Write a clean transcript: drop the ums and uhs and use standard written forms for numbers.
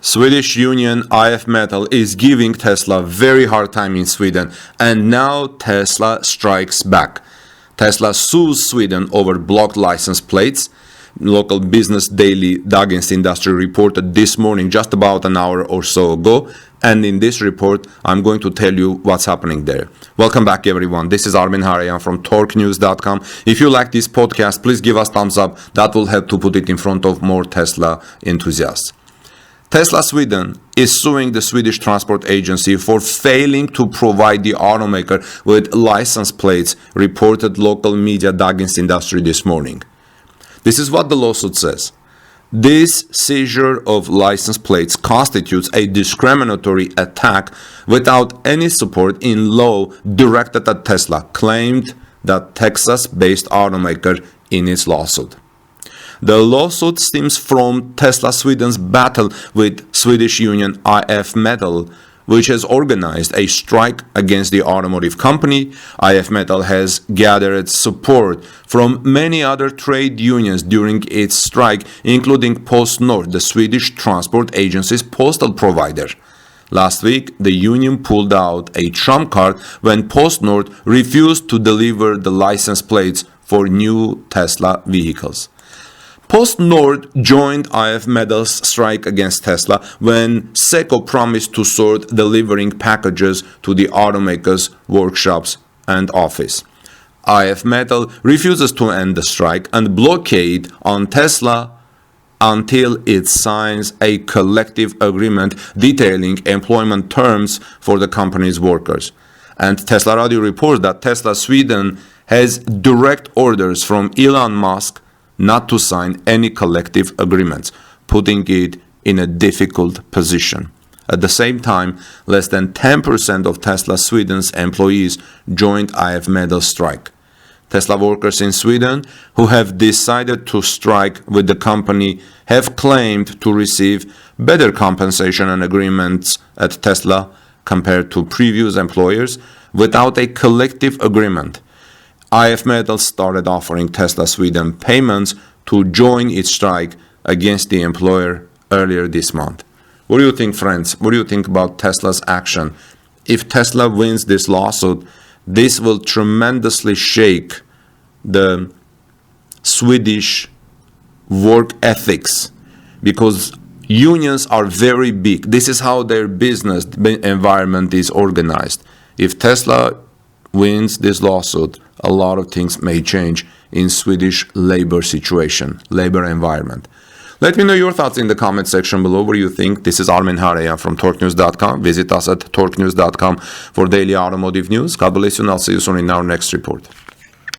Swedish union IF Metall is giving Tesla a very hard time in Sweden, and now Tesla strikes back. Tesla sues Sweden over blocked license plates. Local business daily Dagens Industri reported this morning, just about an hour or so ago, and in this report I'm going to tell you what's happening there. Welcome back everyone, this is Armin Harayan from torquenews.com. If you like this podcast, please give us thumbs up, that will help to put it in front of more Tesla enthusiasts. Tesla Sweden is suing the Swedish Transport Agency for failing to provide the automaker with license plates, reported local media Dagens Industri this morning. This is what the lawsuit says. This seizure of license plates constitutes a discriminatory attack without any support in law directed at Tesla, claimed that Texas-based automaker in its lawsuit. The lawsuit stems from Tesla Sweden's battle with Swedish union IF Metall, which has organized a strike against the automotive company. IF Metall has gathered support from many other trade unions during its strike, including PostNord, the Swedish Transport Agency's postal provider. Last week, the union pulled out a trump card when PostNord refused to deliver the license plates for new Tesla vehicles. PostNord joined IF Metall's strike against Tesla when Seco promised to sort delivering packages to the automaker's workshops and office. IF Metall refuses to end the strike and blockade on Tesla until it signs a collective agreement detailing employment terms for the company's workers. And Teslarati reports that Tesla Sweden has direct orders from Elon Musk not to sign any collective agreements, putting it in a difficult position. At the same time, less than 10% of Tesla Sweden's employees joined IF Metall's strike. Tesla workers in Sweden who have decided to strike with the company have claimed to receive better compensation and agreements at Tesla compared to previous employers. Without a collective agreement, IF Metall started offering Tesla Sweden payments to join its strike against the employer earlier this month. What do you think, friends? What do you think about Tesla's action? If Tesla wins this lawsuit, this will tremendously shake the Swedish work ethics, because unions are very big. This is how their business environment is organized. If Tesla wins this lawsuit, a lot of things may change in Swedish labor situation, labor environment. Let me know your thoughts in the comment section below. What do you think? This is Armin Harayan from torquenews.com. Visit us at torquenews.com for daily automotive news. God bless you, and I'll see you soon in our next report.